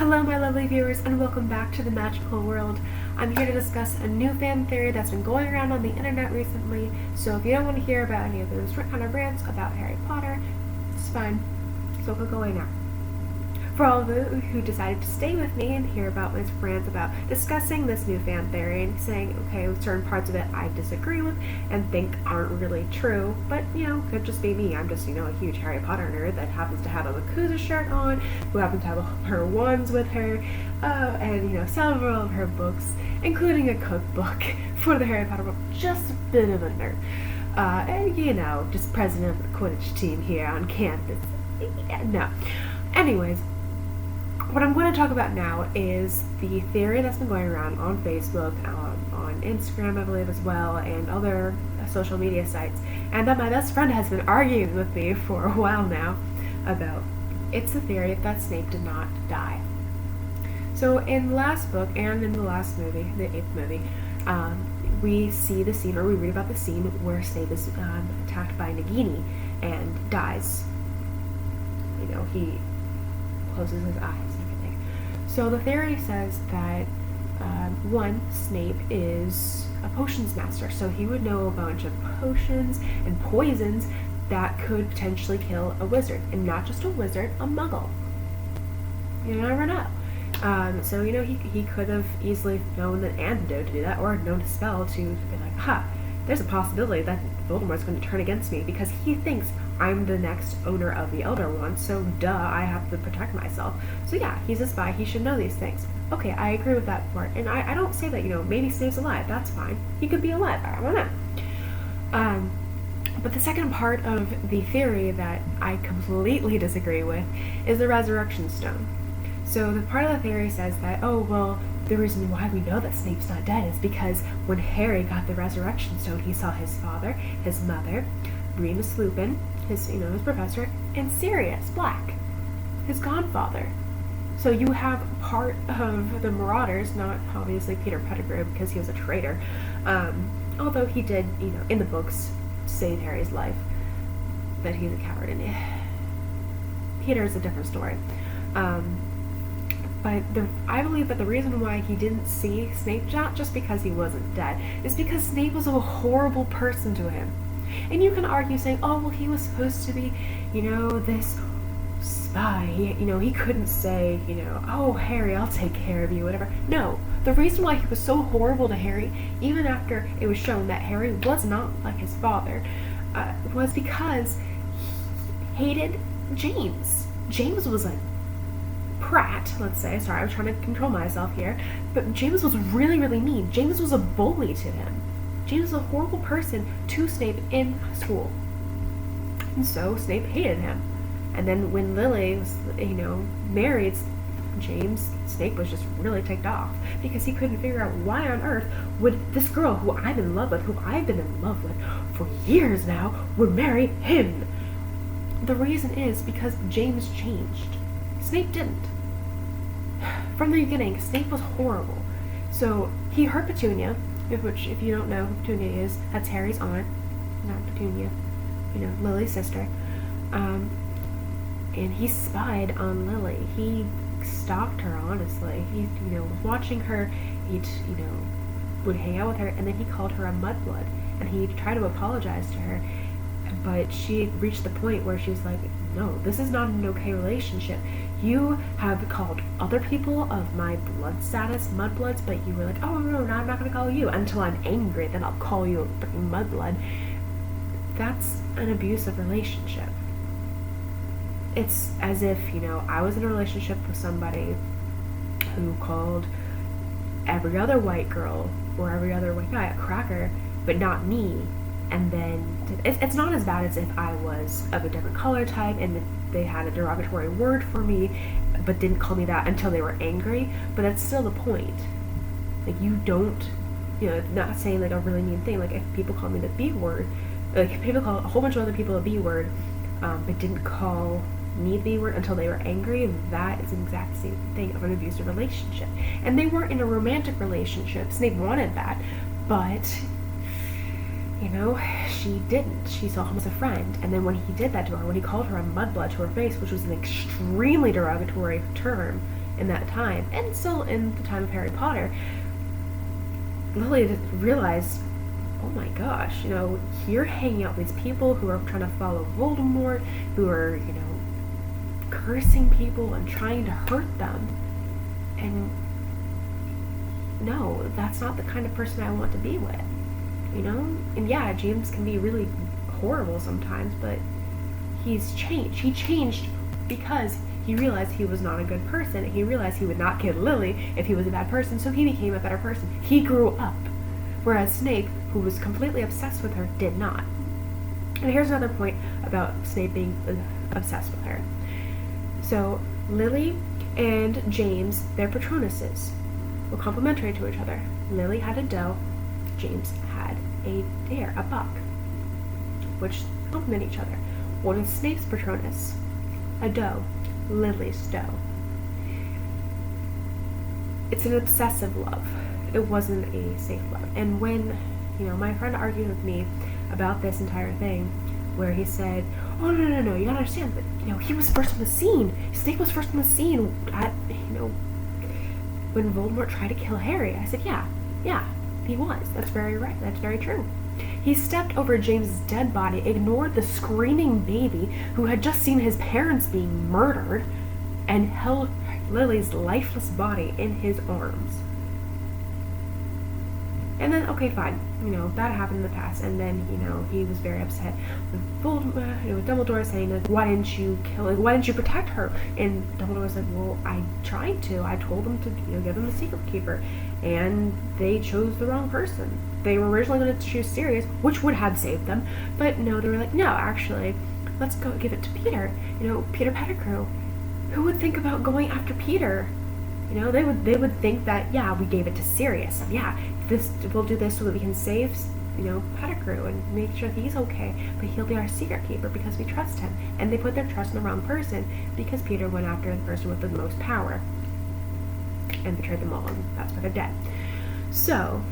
Hello my lovely viewers and welcome back to the magical world. I'm here to discuss a new fan theory that's been going around on the internet recently, so if you don't want to hear about any of those kind of rants about Harry Potter, it's fine. So click away now. For all of you who decided to stay with me and hear about my rants about discussing this new fan theory and saying, okay, certain parts of it I disagree with and think aren't really true, but, could just be me. I'm just, a huge Harry Potter nerd that happens to have a Makusa shirt on, who happens to have her wands with her, and, several of her books, including a cookbook for the Harry Potter book. Just a bit of a nerd. And, just president of the Quidditch team here on campus. No. Anyways, what I'm going to talk about now is the theory that's been going around on Facebook, on Instagram, I believe, as well, and other social media sites, and that my best friend has been arguing with me for a while now about. It's the theory that Snape did not die. So in the last book and in the last movie, the 8th movie, we see the scene, or we read about the scene where Snape is attacked by Nagini and dies. He closes his eyes and everything. So the theory says that Snape is a potions master, so he would know a bunch of potions and poisons that could potentially kill a wizard, and not just a wizard, a muggle. You never know. So he could have easily known an antidote to do that, or known a spell to be like, there's a possibility that Voldemort's going to turn against me because he thinks I'm the next owner of the Elder Wand, so I have to protect myself. So yeah, he's a spy, he should know these things. Okay, I agree with that part. And I don't say that, maybe Snape's alive, that's fine. He could be alive, I don't know. But the second part of the theory that I completely disagree with is the Resurrection Stone. So the part of the theory says that, the reason why we know that Snape's not dead is because when Harry got the Resurrection Stone, he saw his father, his mother, Remus Lupin, his professor, and Sirius Black, his godfather. So you have part of the Marauders, not obviously Peter Pettigrew because he was a traitor, although he did, in the books, save Harry's life, but he's a coward, and Peter's a different story. But I believe that the reason why he didn't see Snape, not just because he wasn't dead, is because Snape was a horrible person to him. And you can argue saying, he was supposed to be, this spy. He couldn't say, Harry, I'll take care of you, whatever. No, the reason why he was so horrible to Harry, even after it was shown that Harry was not like his father, was because he hated James. James was a prat, let's say. Sorry, I was trying to control myself here. But James was really, really mean. James was a bully to him. James was a horrible person to Snape in school. And so Snape hated him. And then when Lily was, married James, Snape was just really ticked off because he couldn't figure out why on earth would this girl who I'm in love with, who I've been in love with for years now, would marry him. The reason is because James changed. Snape didn't. From the beginning, Snape was horrible. So he hurt Petunia, which, if you don't know who Petunia is, that's Harry's aunt, not Petunia, Lily's sister. And he spied on Lily. He stalked her, honestly. He, was watching her. He, would hang out with her, and then he called her a mudblood. And he tried to apologize to her, but she reached the point where she was like, no, this is not an okay relationship. You have called other people of my blood status mudbloods, but you were like, no, I'm not going to call you until I'm angry, then I'll call you a freaking mudblood. That's an abusive relationship. It's as if, I was in a relationship with somebody who called every other white girl or every other white guy a cracker, but not me. And then it's not as bad as if I was of a different color type and they had a derogatory word for me but didn't call me that until they were angry, but that's still the point. Like, you don't, not saying like a really mean thing. Like, if people call me the B word, like if people call a whole bunch of other people a B word, but didn't call me the B word until they were angry, that is an exact same thing of an abusive relationship. And they weren't in a romantic relationship. Snape wanted that, but she didn't. She saw him as a friend. And then when he did that to her, when he called her a mudblood to her face, which was an extremely derogatory term in that time, and still in the time of Harry Potter, Lily realized, oh my gosh, you're hanging out with these people who are trying to follow Voldemort, who are, cursing people and trying to hurt them. And no, that's not the kind of person I want to be with, And yeah, James can be really horrible sometimes, but he's changed. He changed because he realized he was not a good person. He realized he would not kill Lily if he was a bad person, so he became a better person. He grew up. Whereas Snape, who was completely obsessed with her, did not. And here's another point about Snape being obsessed with her. So, Lily and James, their Patronuses, were complementary to each other. Lily had a doe, James had a hare, a buck, which complement each other. What is Snape's Patronus? A doe, Lily's doe. It's an obsessive love. It wasn't a safe love. And when, my friend argued with me about this entire thing, where he said, oh, no, you gotta understand that, he was first on the scene. Snape was first on the scene at, when Voldemort tried to kill Harry. I said, yeah, he was. That's very right. That's very true. He stepped over James's dead body, ignored the screaming baby who had just seen his parents being murdered, and held Lily's lifeless body in his arms. And then, okay, fine, that happened in the past, and then, he was very upset with Voldemort, with Dumbledore saying, like, why didn't you protect her? And Dumbledore was like, well, I tried to. I told them to, give them the secret keeper, and they chose the wrong person. They were originally going to choose Sirius, which would have saved them, but no, they were like, no, actually, let's go give it to Peter, Peter Pettigrew. Who would think about going after Peter? They would think that, yeah, we gave it to Sirius, and yeah, we'll do this so that we can save, Pettigrew and make sure he's okay, but he'll be our secret keeper because we trust him. And they put their trust in the wrong person because Peter went after the person with the most power and betrayed them all, and that's why they're dead. So,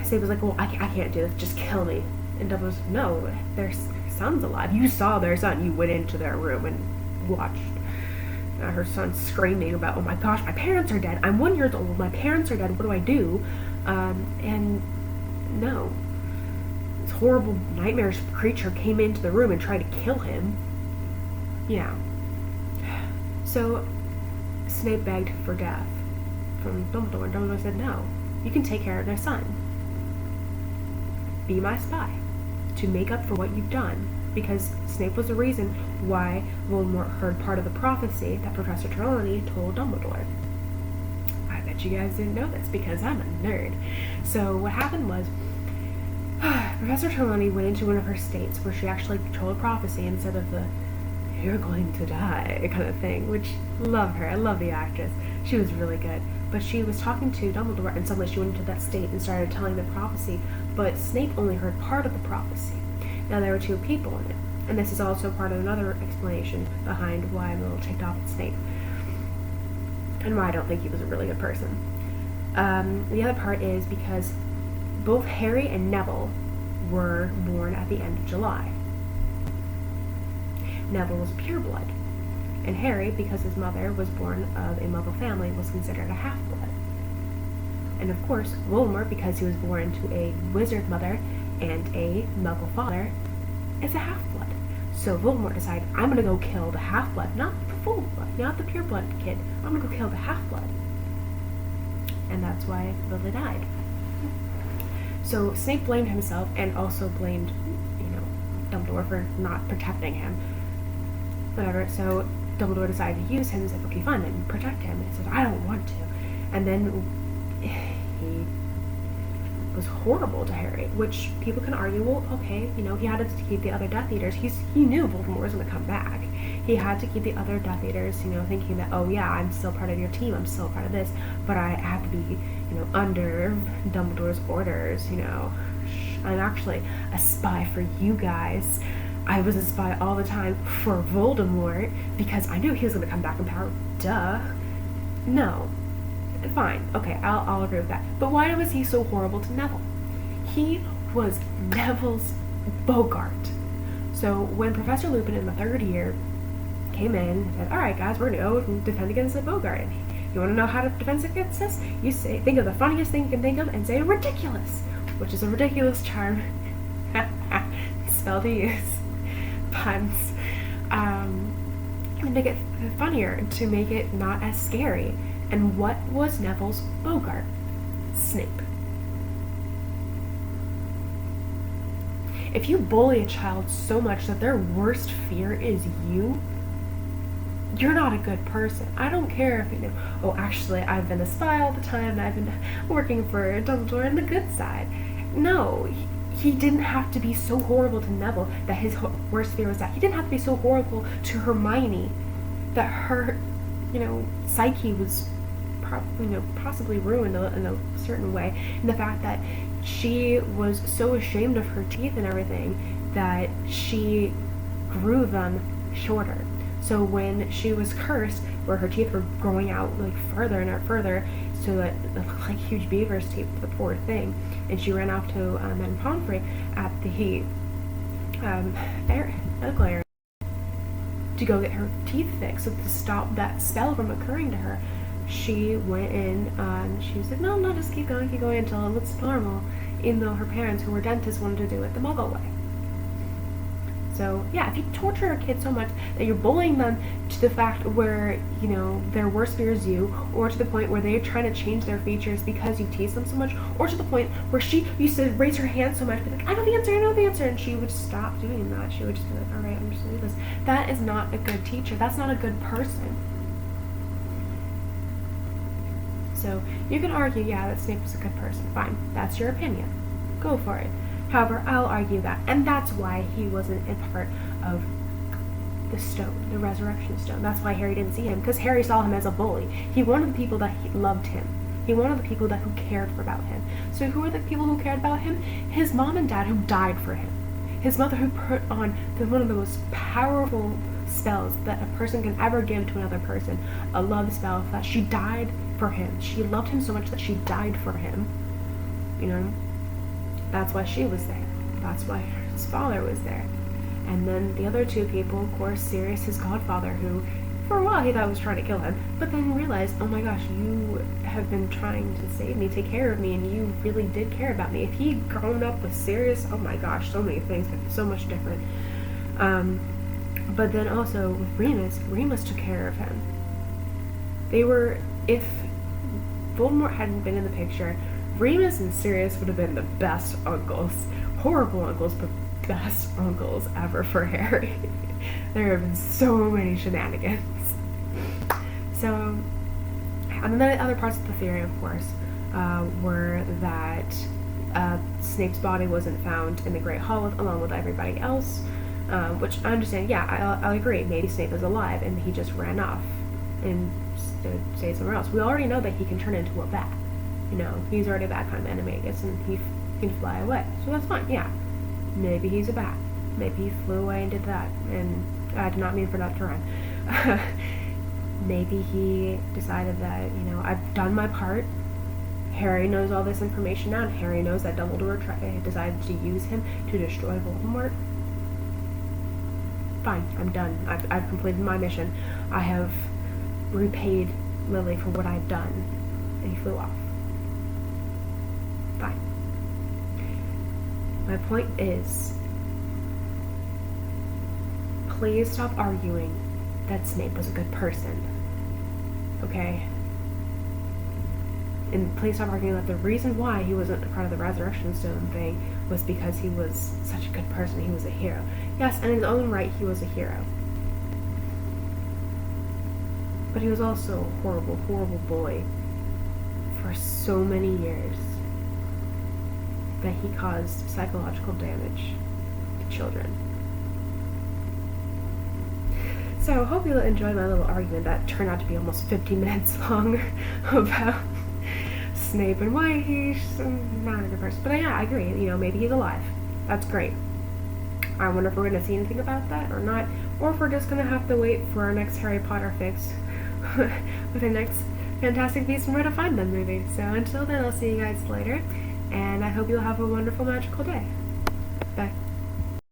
Snape was like, well, I can't do this, just kill me. And Dumbledore was like, no, their son's alive. You saw their son. You went into their room and watched her son screaming about, oh my gosh, my parents are dead. I'm 1 year old. My parents are dead. What do I do? And no. This horrible, nightmarish creature came into the room and tried to kill him. Yeah. So Snape begged for death from Dumbledore, and Dumbledore said, no, you can take care of their son. Be my spy to make up for what you've done. Because Snape was the reason why Voldemort heard part of the prophecy that Professor Trelawney told Dumbledore. I bet you guys didn't know this because I'm a nerd. So what happened was, Professor Trelawney went into one of her states where she actually told a prophecy instead of the "you're going to die" kind of thing, which, love her. I love the actress. She was really good. But she was talking to Dumbledore, and suddenly she went into that state and started telling the prophecy, but Snape only heard part of the prophecy. Now, there were two people in it, and this is also part of another explanation behind why I'm a little ticked off at Snape, and why I don't think he was a really good person. The other part is because both Harry and Neville were born at the end of July. Neville was pureblood, and Harry, because his mother was born of a Muggle family, was considered a half-blood. And of course, Voldemort, because he was born to a wizard mother and a Muggle father, is a half-blood. So Voldemort decided, I'm gonna go kill the half-blood, not the full-blood, not the pure-blood kid. I'm gonna go kill the half-blood. And that's why Lily died. So Snape blamed himself and also blamed, Dumbledore for not protecting him. Whatever, so Dumbledore decided to use him and said, okay, fine, then protect him. And he said, I don't want to. And then he was horrible to Harry, which people can argue, well, okay, he had to keep the other Death Eaters. He knew Voldemort was going to come back. He had to keep the other Death Eaters, thinking that, oh yeah, I'm still part of your team, I'm still part of this, but I have to be, under Dumbledore's orders, I'm actually a spy for you guys. I was a spy all the time for Voldemort because I knew he was going to come back in power. Duh. No. Fine. Okay, I'll agree with that. But why was he so horrible to Neville? He was Neville's Bogart. So when Professor Lupin in the third year came in and said, all right, guys, we're going to go and defend against the Bogart. You want to know how to defend against this? You say, think of the funniest thing you can think of and say ridiculous, which is a ridiculous charm. Spell to use. Puns. And make it funnier, to make it not as scary. And what was Neville's Bogart? Snape. If you bully a child so much that their worst fear is you, you're not a good person. I don't care if you know, oh, actually, I've been a spy all the time, and I've been working for Dumbledore on the good side. No, he didn't have to be so horrible to Neville that his worst fear was that. He didn't have to be so horrible to Hermione that her, psyche was possibly ruined in a certain way. And the fact that she was so ashamed of her teeth and everything that she grew them shorter. So when she was cursed, where her teeth were growing out further and further, so that it looked like huge beaver's teeth, the poor thing, and she ran off to Madame Pomfrey at the medical area to go get her teeth fixed, so to stop that spell from occurring to her. She went in and she was like, no, just keep going until it looks normal, even though her parents, who were dentists, wanted to do it the Muggle way. So yeah, if you torture a kid so much that you're bullying them to the fact where, their worst fear is you, or to the point where they're trying to change their features because you tease them so much, or to the point where she used to raise her hand so much, be like, I know the answer, and she would stop doing that. She would just be like, all right, I'm just going to do this. That is not a good teacher. That's not a good person. So you can argue, yeah, that Snape was a good person. Fine, that's your opinion. Go for it. However, I'll argue that, and that's why he wasn't a part of the stone, the resurrection stone. That's why Harry didn't see him, because Harry saw him as a bully. He wanted the people that loved him. He wanted the people who cared about him. So who were the people who cared about him? His mom and dad, who died for him. His mother, who put on one of the most powerful spells that a person can ever give to another person, a love spell, that she died for him. She loved him so much that she died for him. That's why she was there. That's why his father was there. And then the other two people, of course, Sirius, his godfather, who for a while he thought was trying to kill him, but then realized, oh my gosh, you have been trying to save me, take care of me, and you really did care about me. If he'd grown up with Sirius, oh my gosh, so many things could be so much different. But then also with Remus took care of him. If Voldemort hadn't been in the picture, Remus and Sirius would have been the best uncles. Horrible uncles, but best uncles ever for Harry. There have been so many shenanigans. So, and then the other parts of the theory, of course, were that Snape's body wasn't found in the Great Hall along with everybody else, which I understand. Yeah, I'll agree. Maybe Snape is alive and he just ran off and stayed somewhere else. We already know that he can turn into a bat. He's already that kind of animagus, and he can fly away. So that's fine, yeah. Maybe he's a bat. Maybe he flew away and did that, and I did not mean for that to rhyme. Maybe he decided that, I've done my part. Harry knows all this information now, and Harry knows that Dumbledore decided to use him to destroy Voldemort. Fine, I'm done. I've completed my mission. I have repaid Lily for what I've done. And he flew off. Fine. My point is, please stop arguing that Snape was a good person. Okay? And please stop arguing that the reason why he wasn't a part of the Resurrection Stone thing was because he was such a good person. He was a hero. Yes, in his own right, he was a hero. But he was also a horrible, horrible boy for so many years that he caused psychological damage to children. So I hope you'll enjoy my little argument that turned out to be almost 15 minutes long about Snape and why he's not a good person. But yeah, I agree. Maybe he's alive. That's great. I wonder if we're going to see anything about that or not, or if we're just going to have to wait for our next Harry Potter fix with the next Fantastic Beasts and Where to Find Them movie. So until then, I'll see you guys later, and I hope you'll have a wonderful, magical day.